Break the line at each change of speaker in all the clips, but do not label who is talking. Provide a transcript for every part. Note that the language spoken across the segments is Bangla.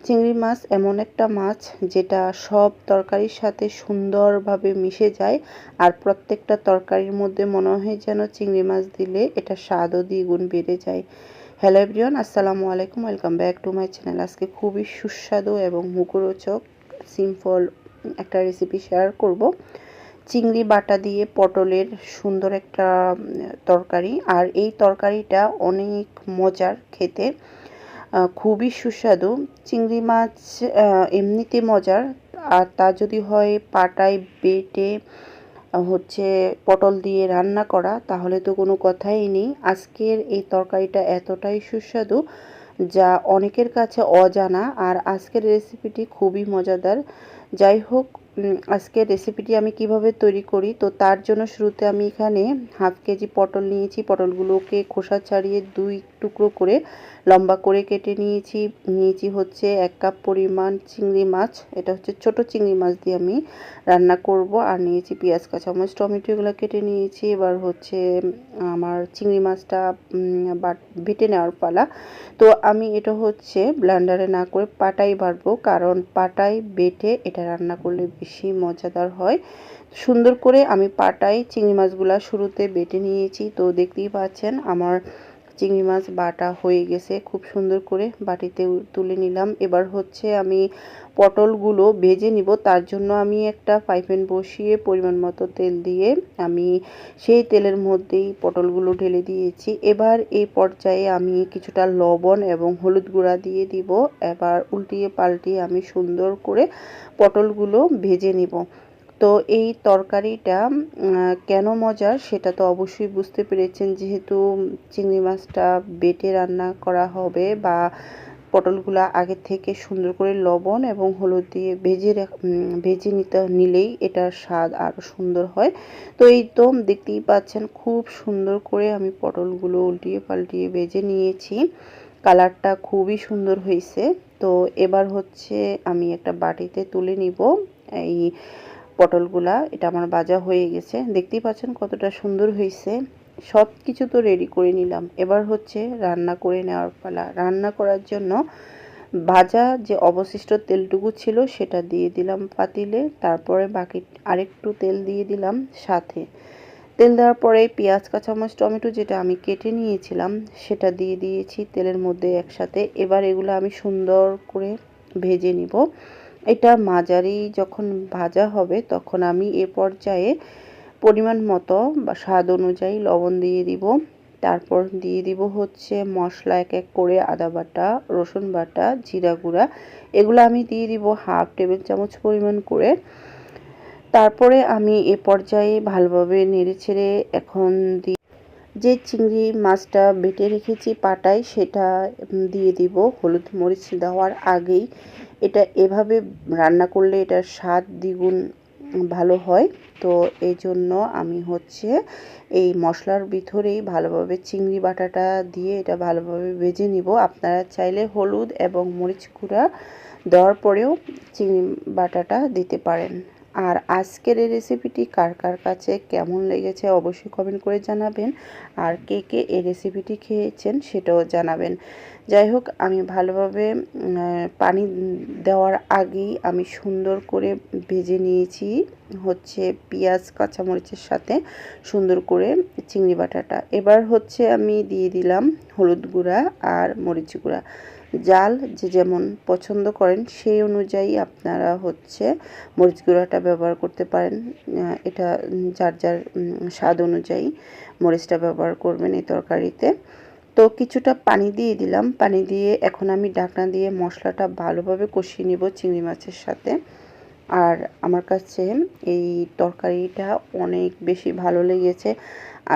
চিংড়ি মাছ এমন একটা মাছ যেটা সব তরকারির সাথে সুন্দরভাবে মিশে যায়, আর প্রত্যেকটা তরকারির মধ্যে মনে হয় যেন চিংড়ি মাছ দিলে এটা স্বাদও দ্বিগুণ বেড়ে যায়। হ্যালো এভরিওয়ান, আসসালামু আলাইকুম, welcome back to my channel. আজকে খুবই সুস্বাদু এবং মুখরোচক সিম্পল একটা রেসিপি শেয়ার করব। চিংড়ি বাটা দিয়ে পটলের সুন্দর একটা তরকারি, আর এই তরকারিটা অনেক মজার খেতে, খুবই সুস্বাদু। চিংড়ি মাছ এমনিতে মজার, আর তা যদি হয় পাটায় বেটে হচ্ছে পটল দিয়ে রান্না করা, তাহলে তো কোনো কথাই নেই। আজকের এই তরকারিটা এতটাই সুস্বাদু যা অনেকের কাছে অজানা, আর আজকের রেসিপিটি খুবই মজাদার। যাই হোক, আজকের রেসিপিটি আমি কিভাবে তৈরি করি, তো তার জন্য শুরুতে আমি এখানে হাফ কেজি পটল নিয়েছি। পটলগুলোকে খোসা ছাড়িয়ে 2 টুকরো করে লম্বা করে কেটে নিয়েছি হচ্ছে 1 কাপ পরিমাণ চিংড়ি মাছ। এটা হচ্ছে ছোট চিংড়ি মাছ দিয়ে আমি রান্না করব। আর নিয়েছি পেঁয়াজ, কাঁচামরিচ, টমেটো, এগুলো কেটে নিয়েছি। এবার হচ্ছে আমার চিংড়ি মাছটা বেটে নেওয়ার পালা। তো আমি এটা হচ্ছে ব্লেন্ডারে না করে পাটাই বাটবো, কারণ পাটায় বেটে এটা রান্না করলে বেশি মজাদার হয়। সুন্দর করে আমি পাটায় চিংড়ি মাছগুলা শুরুতে বেটে নিয়েছি। তো দেখতেই পাচ্ছেন আমার চিংড়ি মাছ বাটা হয়ে গেছে, খুব সুন্দর করে বাটিতে তুলে নিলাম। এবার হচ্ছে আমি পটলগুলো ভেজে নিব। তার জন্য আমি একটা ফ্রাই প্যান বসিয়ে পরিমাণ মতো তেল দিয়ে আমি সেই তেলের মধ্যেই পটলগুলো ঢেলে দিয়েছি। এবার এই পর্যায়ে আমি কিছুটা লবণ এবং হলুদ গুঁড়া দিয়ে দিব। এবার উল্টিয়ে পাল্টিয়ে আমি সুন্দর করে পটলগুলো ভেজে নিব। তো এই তরকারিটা কেন মজার সেটা তো অবশ্যই বুঝতে পেরেছেন, যেহেতু চিংড়ি মাছটা বেটে রান্না করা হবে, বা পটলগুলা আগে থেকে সুন্দর করে লবণ এবং হলুদ দিয়ে ভেজে নিলেই এটার স্বাদ আরও সুন্দর হয়। তো এই তো দেখতেই পাচ্ছেন খুব সুন্দর করে আমি পটলগুলো উল্টিয়ে পাল্টিয়ে ভেজে নিয়েছি। কালারটা খুবই সুন্দর হয়েছে। তো এবার হচ্ছে আমি একটা বাটিতে তুলে নিব এই পটলগুলা। এটা আমার ভাজা হয়ে গেছে, দেখতেই পাচ্ছেন কতটা সুন্দর হয়েছে। সব কিছু তো রেডি করে নিলাম, এবার হচ্ছে রান্না করে নেওয়ার পালা। রান্না করার জন্য ভাজা যে অবশিষ্ট তেলটুকু ছিল সেটা দিয়ে দিলাম পাতিলে। তারপরে বাকি আরেকটু তেল দিয়ে দিলাম সাথে। তেল দেওয়ার পরে পেঁয়াজ, কাঁচামরিচ, টমেটো যেটা আমি কেটে নিয়েছিলাম সেটা দিয়ে দিয়েছি তেলের মধ্যে একসাথে। এবার এগুলো আমি সুন্দর করে ভেজে নিব। এটা মাঝারি যখন ভাজা হবে তখন আমি এ পর্যায়ে পরিমাণ মতো বা স্বাদ অনুযায়ী লবণ দিয়ে দিব। তারপর দিয়ে দিব হচ্ছে মশলা, এক এক করে আদা বাটা, রসুন বাটা, জিরা গুঁড়া, এগুলো আমি দিয়ে দিব হাফ টেবিল চামচ পরিমাণ করে। তারপরে আমি এ পর্যায়ে ভালোভাবে নেড়েচেড়ে এখন যে চিংড়ি মাছটা বেটে রেখেছি পাটায় সেটা দিয়ে দিব হলুদ মরিচ দেওয়ার আগেই। এটা এভাবে রান্না করলে এটার স্বাদ দ্বিগুণ ভালো হয়। তো এই জন্য আমি হচ্ছে এই মশলার ভিতরেই ভালোভাবে চিংড়ি বাটাটা দিয়ে এটা ভালোভাবে ভেজে নিব। আপনারা চাইলে হলুদ এবং মরিচ গুঁড়া দেওয়ার পরেও চিংড়ি বাটাটা দিতে পারেন। আর আজকের এই রেসিপিটি কার কার কাছে কেমন লেগেছে অবশ্যই কমেন্ট করে জানাবেন, আর কে কে এই রেসিপিটি খেয়েছেন সেটাও জানাবেন। যাই হোক, আমি ভালোভাবে পানি দেওয়ার আগেই আমি সুন্দর করে ভেজে নিয়েছি হচ্ছে পেঁয়াজ, কাঁচামরিচের সাথে সুন্দর করে চিংড়ি বাটাটা। এবার হচ্ছে আমি দিয়ে দিলাম হলুদ গুঁড়া আর মরিচ গুঁড়া। জাল যে যেমন পছন্দ করেন সেই অনুযায়ী আপনারা হচ্ছে মরিচ গুঁড়াটা ব্যবহার করতে পারেন। এটা যার যার স্বাদ অনুযায়ী মরিচটা ব্যবহার করবেন এই তরকারিতে। তো কিছুটা পানি দিয়ে দিলাম। পানি দিয়ে এখন আমি ঢাকনা দিয়ে মশলাটা ভালোভাবে কষিয়ে নিব চিংড়ি মাছের সাথে। আর আমার কাছে এই তরকারিটা অনেক বেশি ভালো লেগেছে।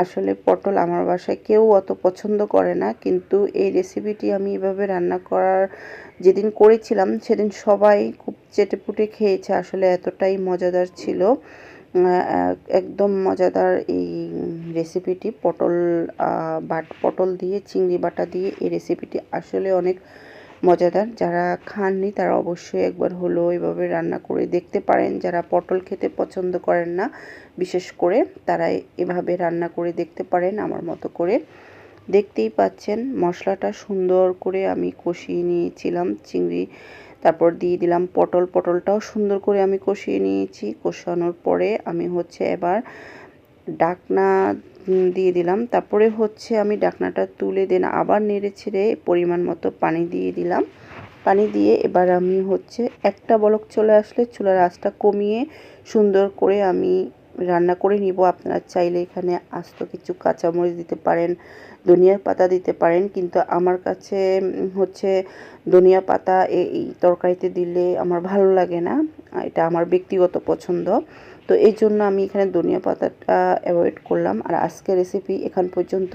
আসলে পটল আমার বাসায় কেউ অত পছন্দ করে না, কিন্তু এই রেসিপিটি আমি এভাবে রান্না করার যেদিন করেছিলাম সেদিন সবাই খুব চেটেপুটে খেয়েছে। আসলে এতটাই মজাদার ছিল, একদম মজাদার এই রেসিপিটি। পটল দিয়ে চিংড়ি বাটা দিয়ে এই রেসিপিটি আসলে অনেক মজাদার। যারা খাননি তারা অবশ্যই একবার হলেও এভাবে রান্না করে দেখতে পারেন। যারা পটল খেতে পছন্দ করেন না বিশেষ করে, তারা এভাবে রান্না করে দেখতে পারেন আমার মতো করে। দেখতেই পাচ্ছেন মশলাটা সুন্দর করে আমি কষিয়ে নিয়েছিলাম। চিংড়ি, তারপর দিয়ে দিলাম পটলটাও সুন্দর করে আমি কষিয়ে নিয়েছি। কষানোর পরে আমি এবার ডাকনা দিয়ে দিলাম। তারপরে আমি ডাকনাটা তুলে দেন আবার নেড়ে ছেড়ে পরিমাণ মতো পানি দিয়ে দিলাম। পানি দিয়ে এবার আমি একটা বলক চলে আসলে চুলার আঁচটা কমিয়ে সুন্দর করে আমি রান্না করে নিব। আপনারা চাইলে এখানে আস্ত কিছু কাঁচামরিচ দিতে পারেন, ধনিয়ার পাতা দিতে পারেন, কিন্তু আমার কাছে ধনিয়া পাতা এই তরকারিতে দিলে আমার ভালো লাগে না। এটা আমার ব্যক্তিগত পছন্দ। তো এই জন্য আমি এখানে ধনিয়া পাতাটা অ্যাভয়েড করলাম। আর আজকের রেসিপি এখান পর্যন্ত।